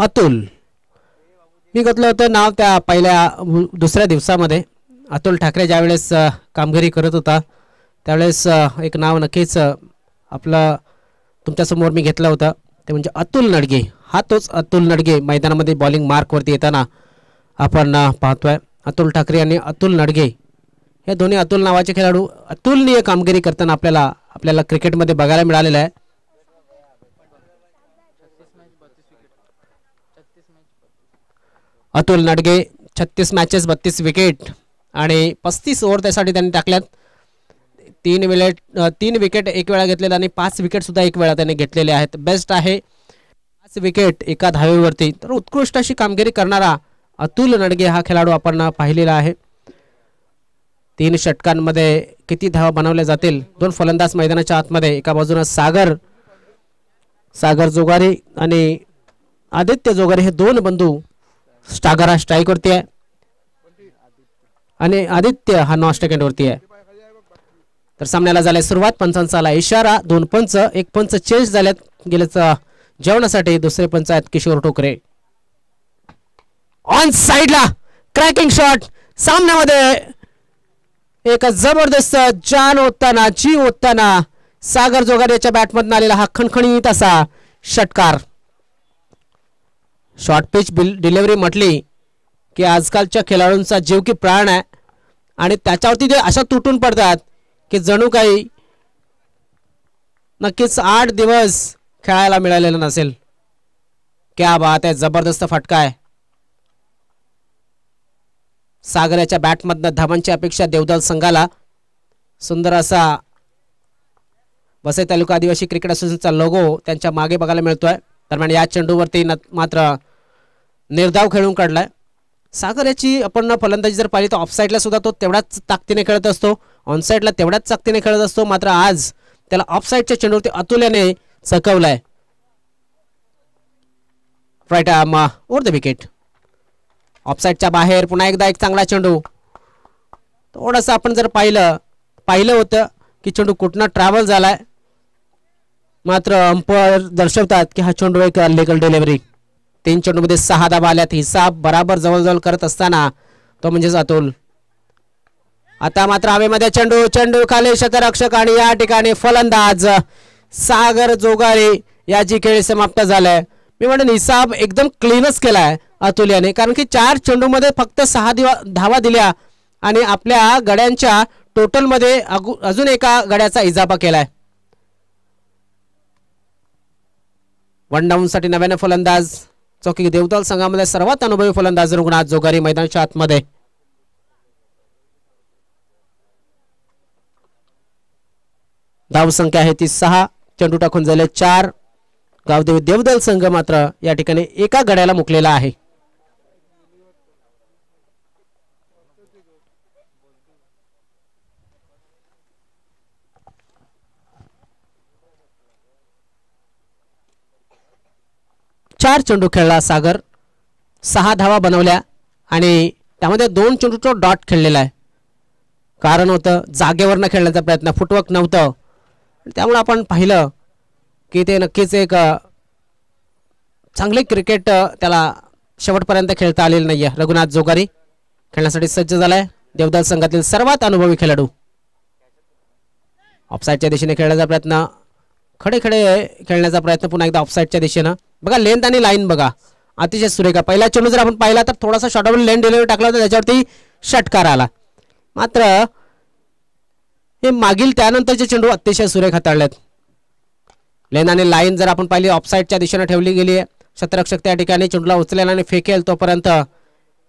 अतुल. मी घेतलं होतं नाव त्या पहिल्या दुसऱ्या दिवसामध्ये. अतुल ठाकरे ज्यावेळेस कामगिरी करत होता त्यावेळेस एक नाव नक्कीच आपलं तुमच्यासमोर मी घेतलं होतं ते म्हणजे अतुल नडगे. हा तोच अतुल नडगे मैदानामध्ये बॉलिंग मार्कवरती येताना आपण पाहतोय. अतुल ठाकरे आणि अतुल नडगे हे दोन्ही अतुल नावाचे खेळाडू अतुलनीय कामगिरी करताना आपल्याला क्रिकेटमध्ये बघायला मिळालेलं आहे. अतुल नडगे 36 मॅचेस 32 विकेट आणि 35 ओव्हर त्यासाठी त्यांनी टाकल्यात. 3 विकेट एक वेळा घेतलेला आणि 5 विकेट सुद्धा एक वेळा त्यांनी घेतलेले आहेत. बेस्ट आहे 5 विकेट एका धावेवरती. तर उत्कृष्ट अशी कामगिरी करणारा अतुल नडगे हा खेळाडू आपण पाहिलेला आहे. 3 षटकांमध्ये किती धावा बनवल्या जातील. 2 फलंदाज मैदानाच्या आतमध्ये. एका बाजूनं सागर जोगारे आणि आदित्य जोगारे हे 2 बंधू. स्टागर स्ट्राईक वरती आहे आणि आदित्य हा नॉन स्ट्राईक वरती आहे. तर सामन्याला झाले सुरुवात. पंचांचा आला इशारा. 2 पंच, एक पंच चेंज झाल्यात गेल्याचा जेवणासाठी. दुसरे पंच आहेत किशोर टोकरे. ऑन साइडला क्रॅकिंग शॉट. सामन्यामध्ये एक जबरदस्त जीव ओतताना सागर जोगारेच्या बॅटमधून आलेला हा खणखणीत असा षटकार. शॉर्ट पिच डिलिव्हरी म्हटली की आजकालच्या खेळाडूंचा जीव की प्राण आहे आणि त्याच्यावरती जे अशा तुटून पडतात की जणू काही नक्कीच 8 दिवस खेळायला मिळालेलं नसेल. क्या बात आहे. जबरदस्त फटका आहे. सागराच्या बॅटमधनं धावांची अपेक्षा देवदल संघाला. सुंदर असा वसई तालुका आदिवासी क्रिकेट असोसिएशनचा लोगो त्यांच्या मागे बघायला मिळतोय. दरम्यान या चेंडूवरती मात्र निर्धाव खेळून काढलाय. सागर याची आपण फलंदाजी जर पाहिली तर ऑफसाईडला सुद्धा तो तेवढाच ताकदीने खेळत असतो, ऑनसाईडला तेवढाच ताकदीने खेळत असतो. मात्र आज त्याला ऑफसाईडच्या चेंडूवरती अतुल्याने चकवलाय. Right arm over the wicket. ऑफसाईडच्या बाहेर पुन्हा एकदा एक चांगला चेंडू. थोडंसं आपण जर पाहिलं होतं की चेंडू कुठनं ट्रॅव्हल झालाय. मात्र अंपायर दर्शवतात की हा चेंडू एक लीगल डिलिव्हरी. 3 चेंडूमध्ये 6 धावा आल्यात. हिसाब बराबर जवळजवळ करत असताना तो म्हणजेच अतुल. आता मात्र हवेमध्ये चेंडू खाली क्षेत्ररक्षक आणि या ठिकाणी फलंदाज सागर जोगारे याची खेळ समाप्त झालाय. मी म्हणेन हिसाब एकदम क्लीनच केलाय अतुल याने, कारण की 4 चेंडूमध्ये फक्त 6 धावा दिल्या आणि आपल्या गड्यांच्या टोटल मध्ये अजून एका गड्याचा इजाफा केलाय. 1 डाऊन साठी नव्याने फलंदाज चौकी देवदल संघामध्ये सर्वात अनुभवी फलंदाज रघुनाथ जोगारे मैदानाच्या आतमध्ये. धाव संख्या आहे ती 6. चेंडू टाकून झाले 4. गावदेवी देवदल संघ मात्र या ठिकाणी एका गड्याला मुकलेला आहे. चार चेंडू खेळला सागर, 6 धावा बनवल्या आणि त्यामध्ये 2 चेंडूचा डॉट खेळलेला आहे. कारण होतं जागेवरनं खेळण्याचा प्रयत्न, फुटवर्क नव्हतं. त्यामुळे आपण पाहिलं की ते नक्कीच एक चांगले क्रिकेट त्याला शेवटपर्यंत खेळता आलेलं नाहीये. रघुनाथ जोगारी खेळण्यासाठी सज्ज झालाय. देवदल संघातील सर्वात अनुभवी खेळाडू. ऑफसाईडच्या दिशेने खेळण्याचा प्रयत्न, खडे खेळण्याचा प्रयत्न पुन्हा एकदा ऑफसाईडच्या दिशेनं. बघा लेंथ आणि लाईन बघा अतिशय सुरेख. पहिला चेंडू जर आपण पाहिला तर थोडासा शॉर्टवर लेन डिलिव्हरी टाकला होता, त्याच्यावरती षटकार आला. मात्र हे मागील त्यानंतरचे चेंडू अतिशय सुरेख हाताळलेत. लेन आणि लाईन जर आपण पाहिली ऑफसाईडच्या दिशेने ठेवली गेली आहे. क्षेत्ररक्षक त्या ठिकाणी चेंडूला उचलेला आणि फेकेल तोपर्यंत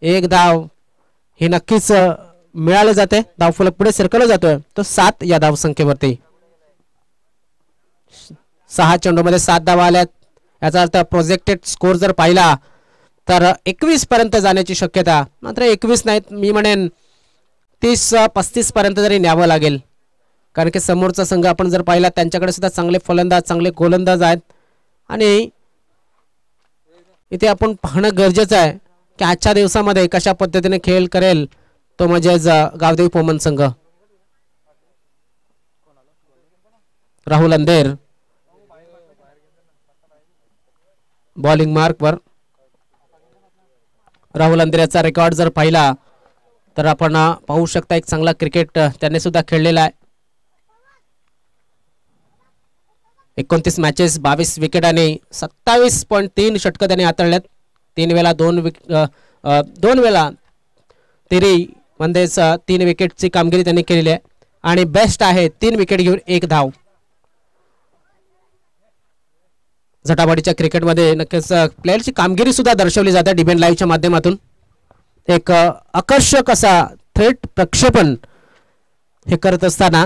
एक धाव हे नक्कीच मिळाले जाते. धावफलक पुढे सरकवला जातोय तो 7 या धाव संख्येवरती. 6 चेंडूमध्ये 7 धावा आल्यात. याचा अर्थ प्रोजेक्टेड स्कोर जर पाहिला तर 21 पर्यंत जाण्याची शक्यता. मात्र 21 नाहीत, मी म्हणेन 30-35 पर्यंत जरी न्यावं लागेल. कारण की समोरचा संघ आपण जर पाहिला त्यांच्याकडे सुद्धा चांगले फलंदाज चांगले गोलंदाज आहेत आणि इथे आपण पाहणं गरजेचं आहे की आजच्या दिवसामध्ये कशा पद्धतीने खेळ करेल तो म्हणजेच गावदेवी पोमन संघ. राहुल अंधेर बॉलिंग मार्क वर. राहुल अंधेऱ्याचा रेकॉर्ड जर पाहिला तर आपण पाहू शकता एक चांगला क्रिकेट त्याने सुद्धा खेळलेला आहे. 29 मॅचेस 22 विकेट आणि 27.3 षटकं त्याने हाताळल्यात. 3 वेळा 2 वेळा तिरी म्हणजेच 3 विकेटची कामगिरी त्यांनी केलेली आहे आणि बेस्ट आहे 3 विकेट घेऊन 1 धाव. झटापटीच्या क्रिकेटमध्ये नक्कीच प्लेयरची कामगिरी सुद्धा दर्शवली जाते डीबीएन लाईव्हच्या माध्यमातून. एक आकर्षक असा थेट प्रक्षेपण हे करत असताना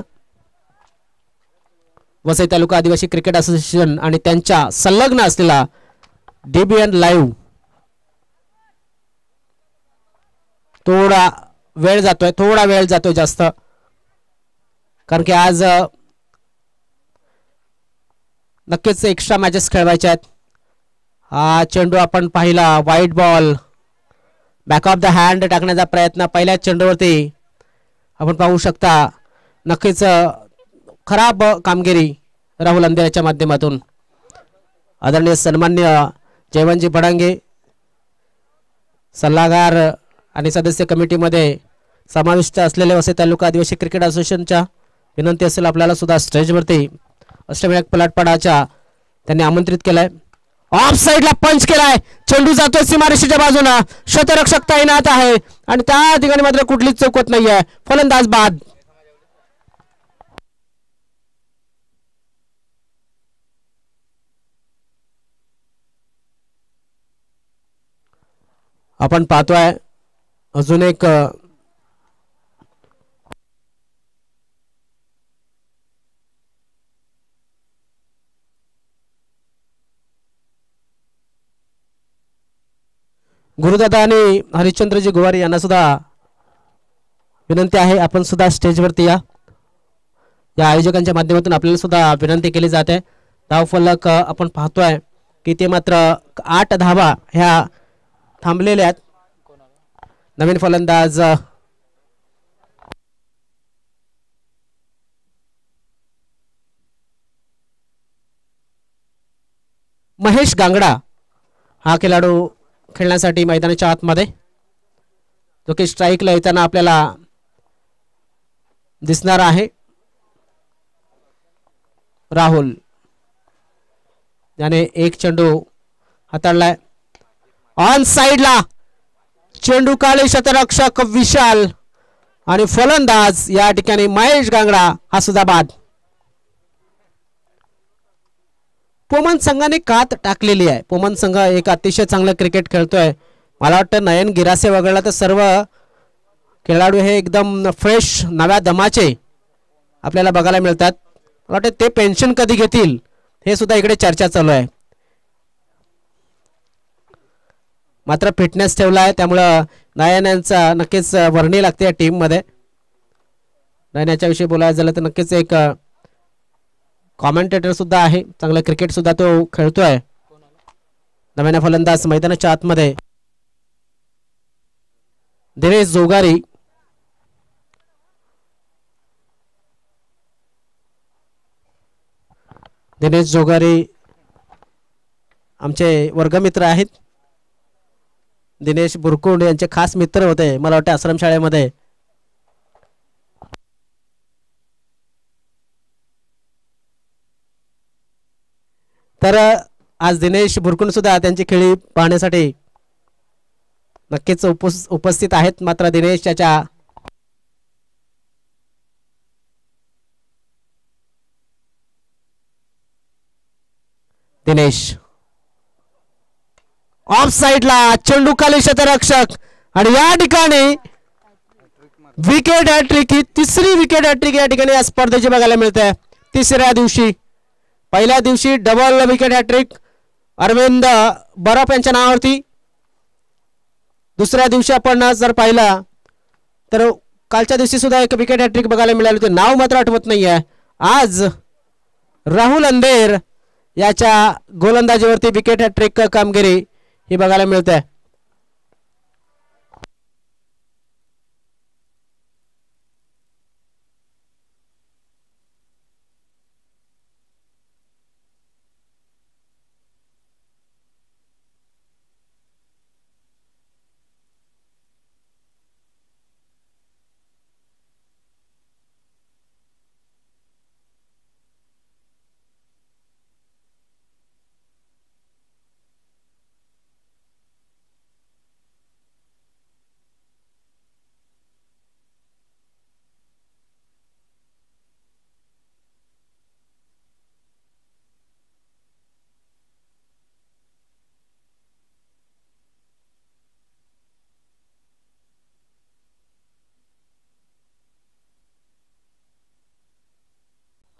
वसई तालुका आदिवासी क्रिकेट असोसिएशन आणि त्यांच्या संलग्न असलेला डीबीएन लाईव्ह थोडा वेळ जातोय जास्त, कारण की आज नक्कीच एक्स्ट्रा मॅचेस खेळवायच्या आहेत. हा चेंडू आपण पाहिला, वाईट ball, back of the hand टाकण्याचा प्रयत्न पहिल्या चेंडूवरती आपण पाहू शकता. नक्कीच खराब कामगिरी राहुल अंधेऱ्याच्या माध्यमातून. आदरणीय सन्मान्य जयवंतजी भडांगे सल्लागार आणि सदस्य कमिटीमध्ये समाविष्ट असलेले वसई तालुका आदिवासी क्रिकेट असोसिएशनच्या विनंती असेल आपल्याला सुद्धा स्टेजवरती अष्टविनायक पलाटपाडाच्या त्यांनी आमंत्रित केलंय. ऑफ साइडला पंच केलाय, चेंडू जातोय सीमारेषेच्या बाजूला, शतरक्षक तैनात आहे आणि त्या ठिकाणी मात्र कुठलीच चौकत नाहीये. फलंदाज बाद. आपण पाहतोय अजून एक गुरुदादा आणि हरिश्चंद्रजी गुवारी यांना सुद्धा विनंती आहे आपण सुद्धा स्टेजवरती या. आयोजकांच्या माध्यमातून आपल्याला सुद्धा विनंती केली जाते. धावफलक आपण पाहतोय की ते मात्र 8 धावा ह्या थांबलेल्या आहेत. नवीन फलंदाज महेश गांगडा हा खेळाडू खेळण्यासाठी मैदानाच्या आतमध्ये, जो की स्ट्राईकला येताना आपल्याला दिसणार आहे. राहुल याने एक चेंडू हाताळलाय. ऑन साइडला चेंडू काळे शतरक्षक विशाल आणि फलंदाज या ठिकाणी महेश गांगडा हा सुद्धा बाद. पोमन संघाने कात टाकलेली आहे. पोमन संघ एक अतिशय चांगलं क्रिकेट खेळतोय. मला वाटतं नयन गिरासे वगळला तर सर्व खेळाडू हे एकदम फ्रेश नव्या दमाचे आपल्याला बघायला मिळतात. मला वाटतं ते पेन्शन कधी घेतील हे सुद्धा इकडे चर्चा चालू आहे. मात्र फिटनेस ठेवला आहे त्यामुळं नयन यांचा नक्कीच वर्णी लागते या टीम मध्ये. नयन याच्या विषयी बोलायचं झालं तर नक्कीच एक कॉमेंटेटर सुद्धा आहे, चांगलं क्रिकेट सुद्धा तो खेळतोय. नव्याने फलंदाज मैदानाच्या आतमध्ये दिनेश जोगारी. दिनेश जोगारी आमचे वर्गमित्र आहेत. दिनेश बुरकुंड यांचे खास मित्र होते मला वाटतं आश्रमशाळेमध्ये. तर आज दिनेश बुरकुंड सुद्धा त्यांची खेळी पाहण्यासाठी नक्कीच उपस्थित आहेत. मात्र दिनेश त्याच्या ऑफ साइडला चेंडू खाली शतरक्षक आणि या ठिकाणी विकेट हॅट्रिक, ही तिसरी विकेट हॅट्रिक या ठिकाणी या स्पर्धेची बघायला मिळते. तिसऱ्या दिवशी, पहिल्या दिवशी डबल विकेट हॅट्रिक अरविंद बरफ यांच्या नावावरती. दुसऱ्या दिवशी आपण जर पाहिला तर कालच्या दिवशी सुद्धा एक विकेट हॅट्रिक बघायला मिळाली होती, नाव मात्र आठवत नाहीये. आज राहुल अंधेर याच्या गोलंदाजीवरती विकेट हॅट्रिक कामगिरी ही बघायला मिळते.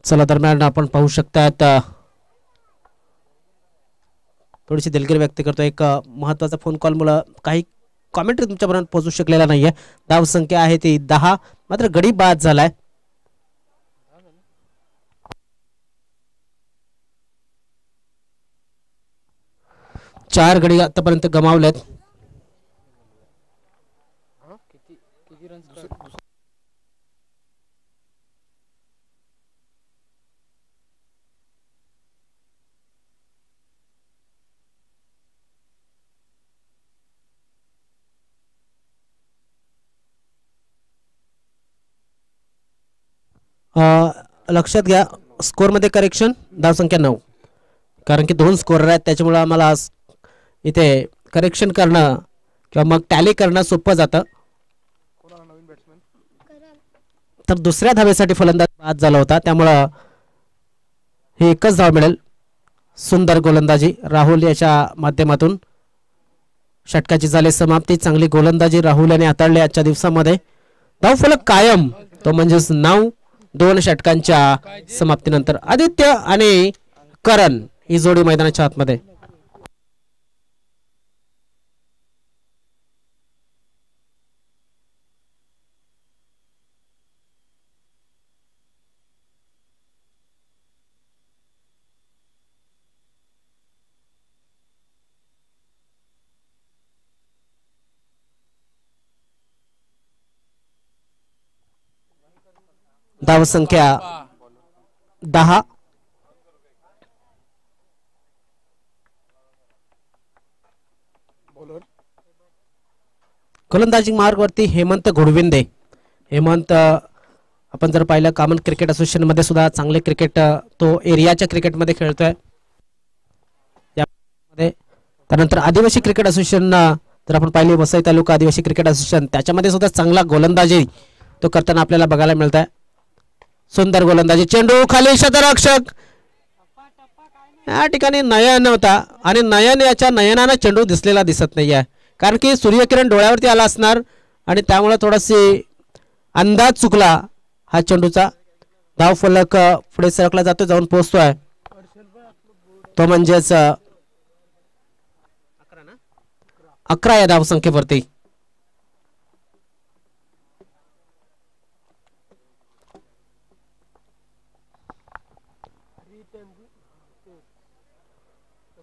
चला दरम्यान आपण पाहू शकतात थोडीशी दिलगिरी व्यक्त करतो. एक महत्वाचा फोन कॉल मुळे काही कॉमेंट्री तुमच्यापर्यंत पोहोचू शकलेला नाहीये. धाव संख्या आहे ती 10, मात्र गडी बाद झालाय. चार गडी आतापर्यंत गमावलेत. लक्षात घ्या स्कोर मध्ये करेक्शन, धावसंख्या 9, कारण की 2 स्कोरर आहेत त्याच्यामुळे आम्हाला इथे करेक्शन करणं किंवा मग टॅली करणं सोपं जातं. तर दुसऱ्या धावेसाठी फलंदाज बाद झाला होता त्यामुळं हे एकच धाव मिळेल. सुंदर गोलंदाजी राहुल याच्या माध्यमातून षटकाची झाली समाप्ती. चांगली गोलंदाजी राहुल याने हाताळली आजच्या दिवसामध्ये. धावफलक कायम, तो म्हणजेच 9 2 षटकांच्या समाप्तीनंतर. आदित्य आणि करण ही जोडी मैदानाच्या आतमध्ये. धाव संख्या 10. गोलंदाजी मार्गवरती हेमंत घोडविंदे. हेमंत आपण जर पाहिलं कॉमन क्रिकेट असोसिएशन मध्ये सुद्धा चांगले क्रिकेट तो एरियाच्या क्रिकेटमध्ये खेळतोय. त्यानंतर आदिवासी क्रिकेट असोसिएशन जर आपण पाहिले वसई तालुका आदिवासी क्रिकेट असोसिएशन त्याच्यामध्ये सुद्धा चांगला गोलंदाजी तो करताना आपल्याला बघायला मिळत आहे. सुंदर गोलंदाजी, चेंडू खाली, क्षेत्ररक्षक या ठिकाणी नयन होता आणि नयन याच्या नयनानं चेंडू दिसलेला दिसत नाहीये कारण की सूर्यकिरण डोळ्यावरती आला असणार आणि त्यामुळे थोडासे अंदाज चुकला हा चेंडूचा. धाव फलक पुढे सरकला जातो, जाऊन पोहोचतोय तो म्हणजेच 11 या धाव संख्येवरती.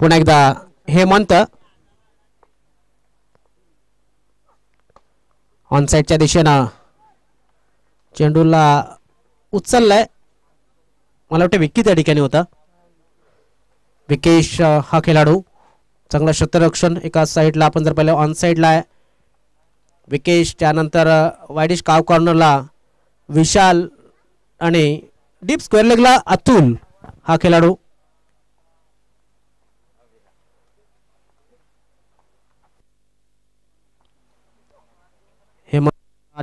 पुन्हा एकदा हेमंत ऑनसाइडच्या दिशेनं चेंडूला उचललाय. मला वाटतं विकी त्या ठिकाणी होता. विकेश हा खेळाडू चांगला क्षेत्ररक्षण एका साईडला आपण जर पाहिलं ऑन साईडला आहे विकेश. त्यानंतर वाईडिश काव कॉर्नरला विशाल आणि डीप स्क्वेअर लेगला अतुल हा खेळाडू.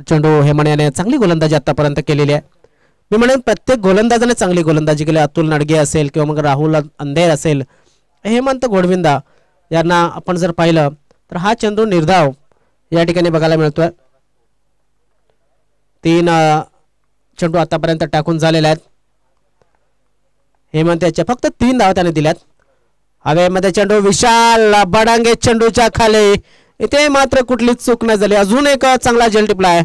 चेंडू हेमन याने चांगली गोलंदाजी आतापर्यंत केलेली आहे. मी म्हणेन प्रत्येक गोलंदाजाने चांगली गोलंदाजी केली. अतुल नडगे असेल किंवा मग राहुल अंधेर असेल, हेमंत घोडविंदा यांना आपण जर पाहिलं तर हा चेंडू निर्धाव या ठिकाणी बघायला मिळतोय. 3 चेंडू आतापर्यंत टाकून झालेले आहेत. हेमंत याच्या फक्त 3 धावा त्याने दिल्यात. हवेमध्ये चेंडू विशाल बडांगे चेंडूच्या खाली, इथे मात्र कुठलीच चूक नाही झाली. अजून एक चांगला झेल टिपलाय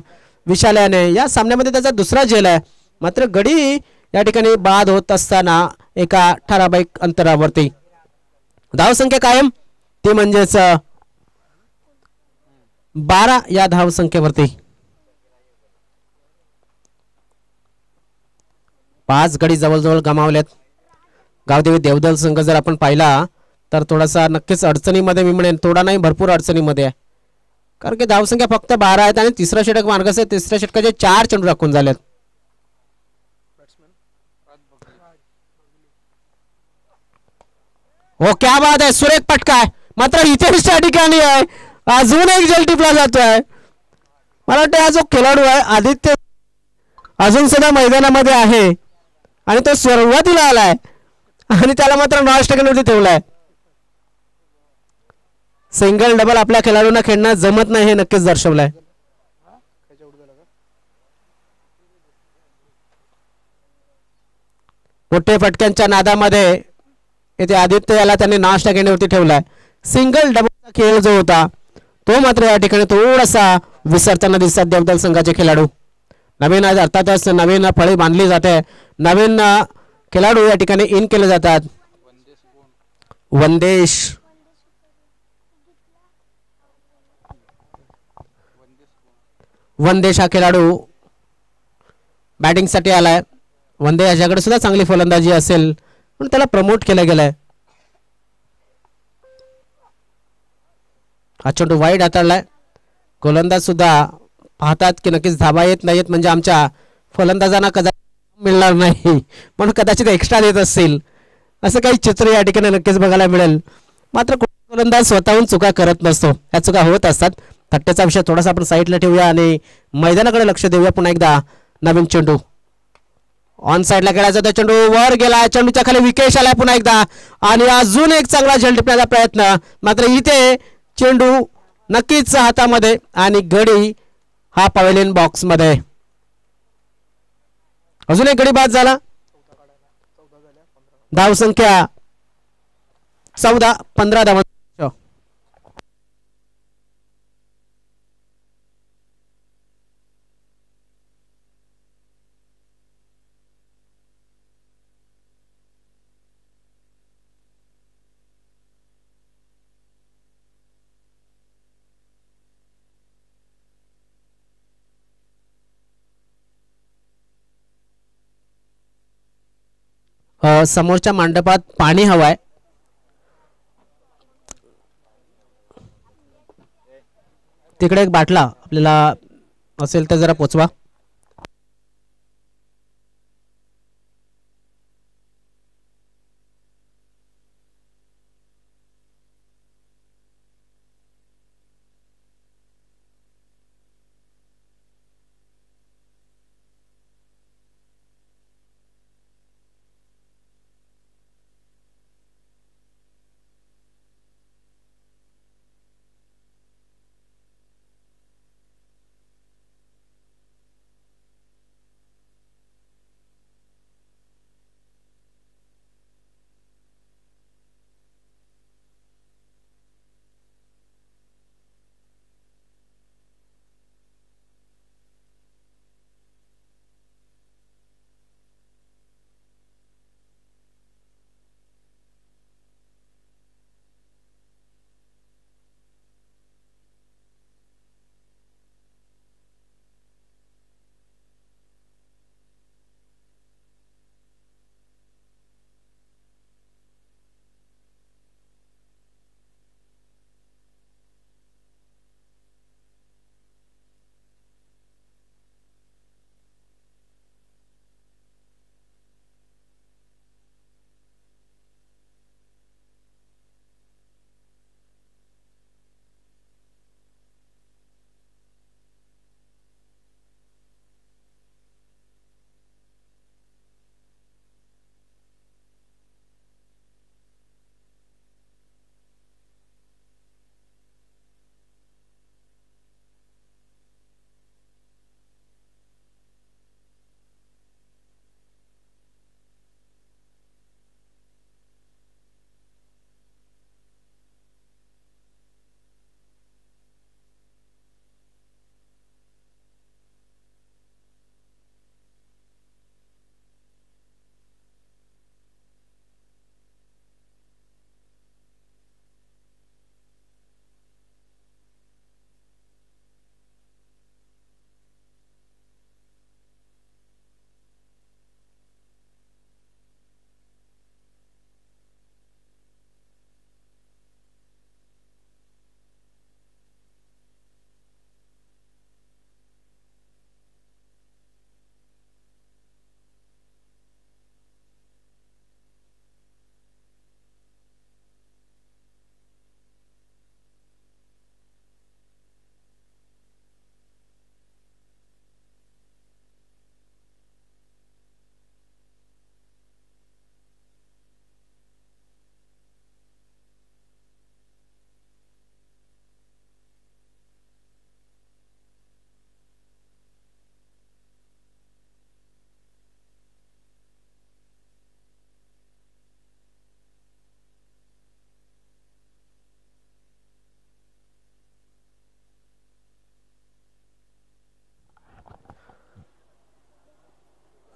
विशाल याने. या सामन्यामध्ये त्याचा दुसरा झेल आहे, मात्र गडी या ठिकाणी बाद होत असताना एका ठराविक अंतरावरती. धाव संख्या कायम, ती म्हणजेच 12 या धाव संख्येवरती. 5 गडी जवळजवळ गमावलेत. गावदेवी देवदल संघ जर आपण पाहिला तर थोडासा नक्कीच अडचणीमध्ये, मी म्हणेन थोडा नाही भरपूर अडचणीमध्ये आहे, कारण की धावसंख्या फक्त 12 आहेत आणि तिसरा षटक मार्गास आहे. तिसऱ्या षटकाचे 4 चेंडू राखून झालेत. हो क्या बात आहे, सुरेख पटका आहे, मात्र इथे त्या ठिकाणी आहे अजून एक जल टिपला जातोय. मला वाटतं हा जो खेळाडू आहे आदित्य अजून सुद्धा मैदानामध्ये आहे आणि तो सुरुवातीला आलाय आणि त्याला मात्र नॉन स्ट्रायकरवरती ठेवलाय. सिंगल डबल आपल्या खेळाडूंना खेळणं जमत नाही हे नक्कीच दर्शवलंय. मोठे फटक्यांच्या नादामध्ये येथे आदित्य याला त्यांनी नाश घेण्यावरती ठेवलाय. सिंगल डबलचा खेळ जो होता तो मात्र या ठिकाणी थोडासा विसरताना दिसतात देवदल संघाचे खेळाडू. नवीन अर्थातच नवीन फळी बांधली जाते. नवीन खेळाडू या ठिकाणी इन केले जातात. वनदेश हा खेळाडू बॅटिंगसाठी आलाय. वनदे याच्याकडे सुद्धा चांगली फलंदाजी असेल पण त्याला प्रमोट केलं गेलंय. हा चेंडू वाईड हाताळलाय. गोलंदाज सुद्धा पाहतात की नक्कीच धाबा येत नाहीत म्हणजे आमच्या फलंदाजांना कदाचित मिळणार नाही पण कदाचित एक्स्ट्रा देत असतील असं काही चित्र या ठिकाणी नक्कीच बघायला मिळेल. मात्र गोलंदाज स्वतःहून चुका करत नसतो. ह्या चुका होत असतात. थट्टेचा विषय थोडासा आपण साईडला ठेवूया आणि मैदानाकडे लक्ष देऊया. पुन्हा एकदा नवीन चेंडू ऑन साईडला खेळायचा. तो चेंडू वर गेला. चेंडूच्या खाली विकेश आलाय पुन्हा एकदा आणि अजून एक चांगला झेल टिपण्याचा प्रयत्न. मात्र इथे चेंडू नक्कीच हातामध्ये आणि गडी हा पवेलियन बॉक्स मध्ये. अजून एक गडी बाद झाला. धाव संख्या 14. 15 धाव. समोरच्या मांडपात पाणी हवाय. तिकडे एक बाटला आपल्याला असेल तर जरा पोचवा.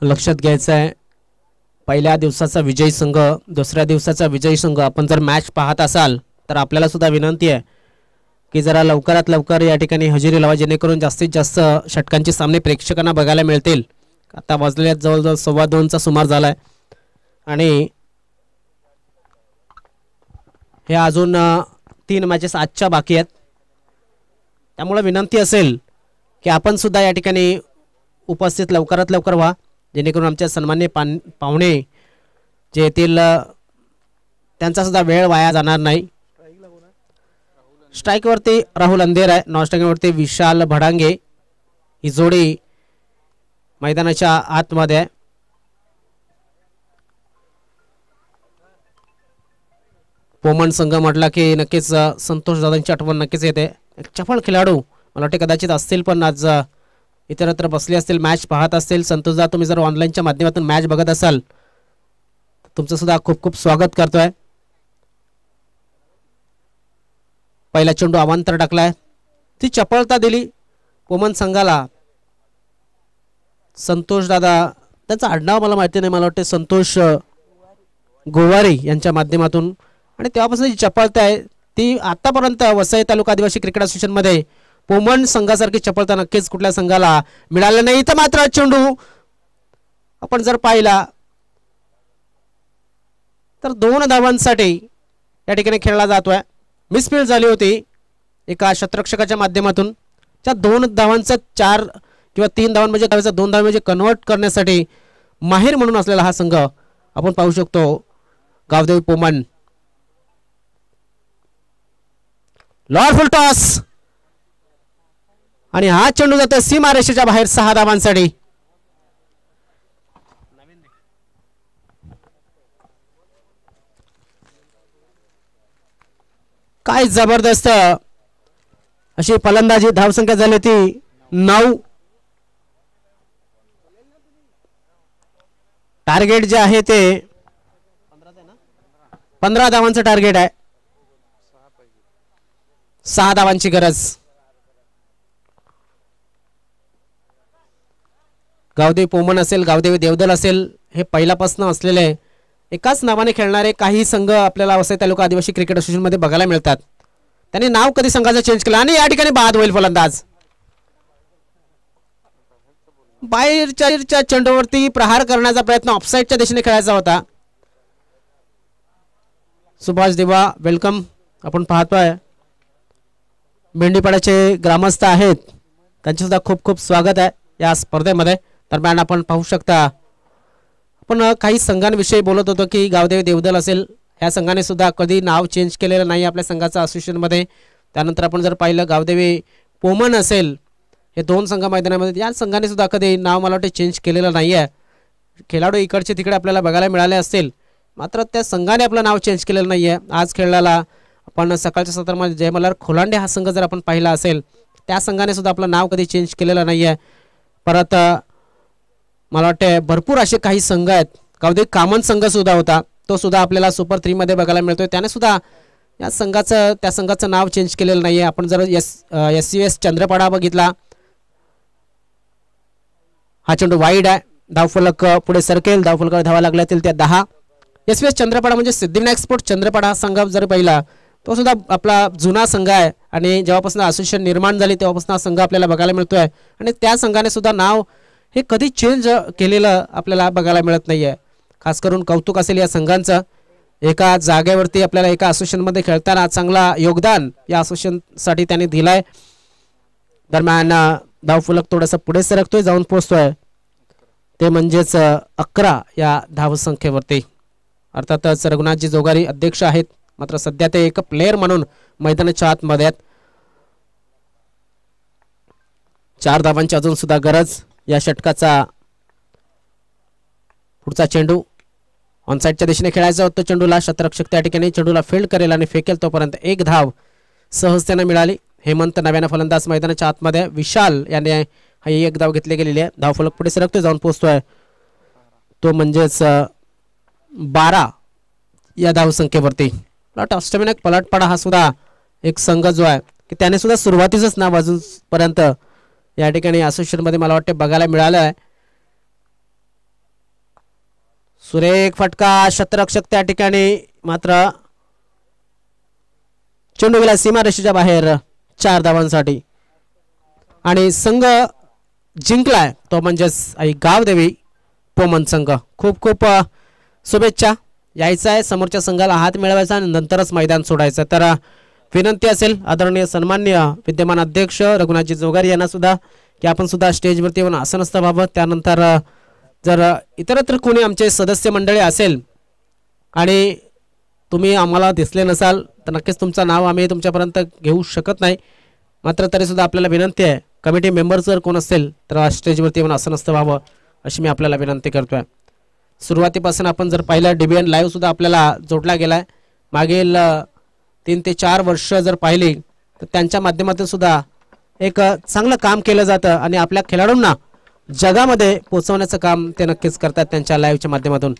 लक्षात घ्यायचं आहे. पहिल्या दिवसाचा विजयी संघ, दुसऱ्या दिवसाचा विजयी संघ, आपण जर मॅच पाहत असाल तर आपल्याला सुद्धा विनंती आहे की जरा लवकरात लवकर या ठिकाणी हजेरी लावा, जेणेकरून जास्तीत जास्त षटकांचे सामने प्रेक्षकांना बघायला मिळतील. आता वाजलेल्या जवळजवळ 2:15चा सुमार झालाय आणि हे अजून 3 मॅचेस आजच्या बाकी आहेत. त्यामुळे विनंती असेल की आपण सुद्धा या ठिकाणी उपस्थित लवकरात लवकर व्हा, जेणेकरून आमच्या सन्माननीय पाहुणे जे येतील त्यांचा सुद्धा वेळ वाया जाणार नाही. स्ट्राईकवरती राहुल अंधेर आहे, नॉन स्ट्राईकवरती विशाल भडांगे. ही जोडी मैदानाच्या आतमध्ये आहे. पोमन संघ म्हटला की नक्कीच संतोष दादांची आठवण नक्कीच येते. एक चपळ खेळाडू मला वाटते कदाचित असतील, पण आज इतरत्र बसले असतील, मॅच पाहत असतील. संतोष दादा, तुम्ही जर ऑनलाईनच्या माध्यमातून मॅच बघत असाल तुमचं सुद्धा खूप खूप स्वागत करतोय. पहिला चेंडू अवांतर टाकलाय, ती चपळता दिली पोमन संघाला. संतोष दादा, त्यांचं आडनाव मला माहिती नाही, मला वाटते संतोष गोवारी यांच्या माध्यमातून, आणि तेव्हापासून जी चपळता आहे ती आतापर्यंत वसई तालुका आदिवासी क्रिकेट असोसिएशनमध्ये पोमन संघासारखी चपळता नक्कीच कुठल्या संघाला मिळालं नाही. तर मात्र चेंडू आपण जर पाहिला तर 2 धावांसाठी या ठिकाणी खेळला जातोय. मिसफील्ड झाली होती एका शतरक्षकाच्या माध्यमातून. त्या 2 धावांचा 4 किंवा 3 धावां म्हणजे 2 धाव म्हणजे कन्वर्ट करण्यासाठी माहिर म्हणून असलेला हा संघ आपण पाहू शकतो, गावदेवी पोमन. लॉर्ड फुल टॉस आणि हा चेंडू जातो सीमारेषेच्या बाहेर 6 धावांसाठी. काय जबरदस्त अशी फलंदाजी. धावसंख्या झाली ती 9. टार्गेट जे आहे ते 15 धावांचं टार्गेट आहे. 6 धावांची गरज. गावदेवी पोमन असेल, गावदेवी देवदल असेल, हे पहिल्यापासून असलेले एकाच नावाने खेळणारे काही संघ आपल्याला वसई तालुका आदिवासी क्रिकेट असोसिएशन मध्ये बघायला मिळतात. त्यांनी नाव कधी संघाचं चेंज केलं आणि या ठिकाणी बाद होईल फलंदाज. बाहेरच्या चेंडूवरती प्रहार करण्याचा प्रयत्न ऑफसाईडच्या दिशेने खेळायचा होता. सुभाष देवा, वेलकम. आपण पाहतोय मेंढीपाड्याचे ग्रामस्थ आहेत, त्यांचे सुद्धा खूप खूप स्वागत आहे या स्पर्धेमध्ये. दरम्यान आपण पाहू शकता आपण काही संघांविषयी बोलत होतो की गावदेवी देवदल असेल, ह्या संघाने सुद्धा कधी नाव चेंज केलेलं नाही आपल्या संघाचं असोसिएशनमध्ये. त्यानंतर आपण जर पाहिलं गावदेवी पोमन असेल, हे 2 संघ मैदानामध्ये, या संघाने सुद्धा कधी नाव मला वाटते चेंज केलेलं नाही आहे. खेळाडू इकडचे तिकडे आपल्याला बघायला मिळाले असतील, मात्र त्या संघाने आपलं नाव चेंज केलेलं नाही आहे. आज खेळलेला आपण सकाळच्या सत्रामध्ये जयमल्हार खोलांडे हा संघ जर आपण पाहिला असेल, त्या संघाने सुद्धा आपलं नाव कधी चेंज केलेलं नाही आहे. परत मला वाटते भरपूर असे काही संघ आहेत. गावदेवी कामन संघ सुद्धा होता, तो सुद्धा आपल्याला सुपर 3 मध्ये बघायला मिळतोय. त्याने सुद्धा या संघाचं त्या संघाचं नाव चेंज केलेलं नाही आहे. आपण जर SCS चंद्रपाडा बघितला, हा चेंडू वाईड आहे, धावफलक पुढे सरकेल, धावफलकावर धावा लागल्यातील त्या 10. SCS चंद्रपाडा म्हणजे सिद्धिविनायक स्पोर्ट चंद्रपाडा हा संघ जर पाहिला, तो सुद्धा आपला जुना संघ आहे आणि जेव्हापासून असोसिएशन निर्माण झाली तेव्हापासून हा संघ आपल्याला बघायला मिळतोय. आणि त्या संघाने सुद्धा नाव हे कधी चेंज केलेलं आपल्याला बघायला मिळत नाहीये. खास करून कौतुक असेल या संघांचं, एका जागेवरती आपल्याला एका असोसिएशनमध्ये खेळताना चांगला योगदान या असोसिएशनसाठी त्यांनी दिलाय. दरम्यान धावफलक थोडासा पुढे सरकतोय, जाऊन पोहोचतोय ते म्हणजेच 11 या धावसंख्येवरती. अर्थातच रघुनाथजी जोगारी अध्यक्ष आहेत, मात्र सध्या ते एक प्लेयर म्हणून मैदानाच्या आतमध्ये आहेत. 4 धावांची अजून सुद्धा गरज या षटकाचा. पुढचा चेंडू ऑनसाईडच्या दिशेने खेळायचा होता. चेंडूला शतरक्षक त्या ठिकाणी चेंडूला फील्ड करेल आणि फेकेल, तोपर्यंत 1 धाव सहजतेने मिळाली. हेमंत नव्यानं फलंदाज मैदानाच्या आतमध्ये, विशाल याने हा 1 धाव घेतली गेलेली आहे. धावफलक पुढे सरकतोय, जाऊन पोहोचतोय तो म्हणजेच 12 या धावसंख्येवरती. अष्टविनायक पलाटपाडा हा सुद्धा एक संघ जो आहे की त्याने सुद्धा सुरुवातीचंच नाव अजूनपर्यंत या ठिकाणी असोसिएशनमध्ये मला वाटते बघायला मिळालं आहे. सुरेख फटका शतरक्षक त्या ठिकाणी मात्र चेंडू गेला सीमारेषेच्या बाहेर 4 धावांसाठी आणि संघ जिंकलाय तो म्हणजेच आई गावदेवी पोमन संघ. खूप खूप शुभेच्छा. यायचं आहे समोरच्या संघाला हात मिळवायचा आणि नंतरच मैदान सोडायचं. तर विनंती असेल आदरणीय सन्माननीय विद्यमान अध्यक्ष रघुनाथजी जोगारी यांना सुद्धा की आपण सुद्धा स्टेजवरती येऊन आसनस्थ व्हावं. त्यानंतर जर इतरत्र कोणी आमचे सदस्य मंडळी असेल आणि तुम्ही आम्हाला दिसले नसाल तर नक्कीच तुमचं नाव आम्ही तुमच्यापर्यंत घेऊ शकत नाही. मात्र तरीसुद्धा आपल्याला विनंती आहे कमिटी मेंबर्स जर कोण असेल तर स्टेजवरती येऊन आसनस्थ व्हावं अशी मी आपल्याला विनंती करतोय. सुरुवातीपासून आपण जर पाहिलं DBN लाईव्ह सुद्धा आपल्याला जोडला गेला आहे. मागील 3 ते 4 वर्ष जर पाहिली तर त्यांच्या माध्यमातून सुद्धा एक चांगलं काम केलं जातं आणि आपल्या खेळाडूंना जगामध्ये पोहोचवण्याचं काम ते नक्कीच करतात त्यांच्या लाईव्हच्या माध्यमातून.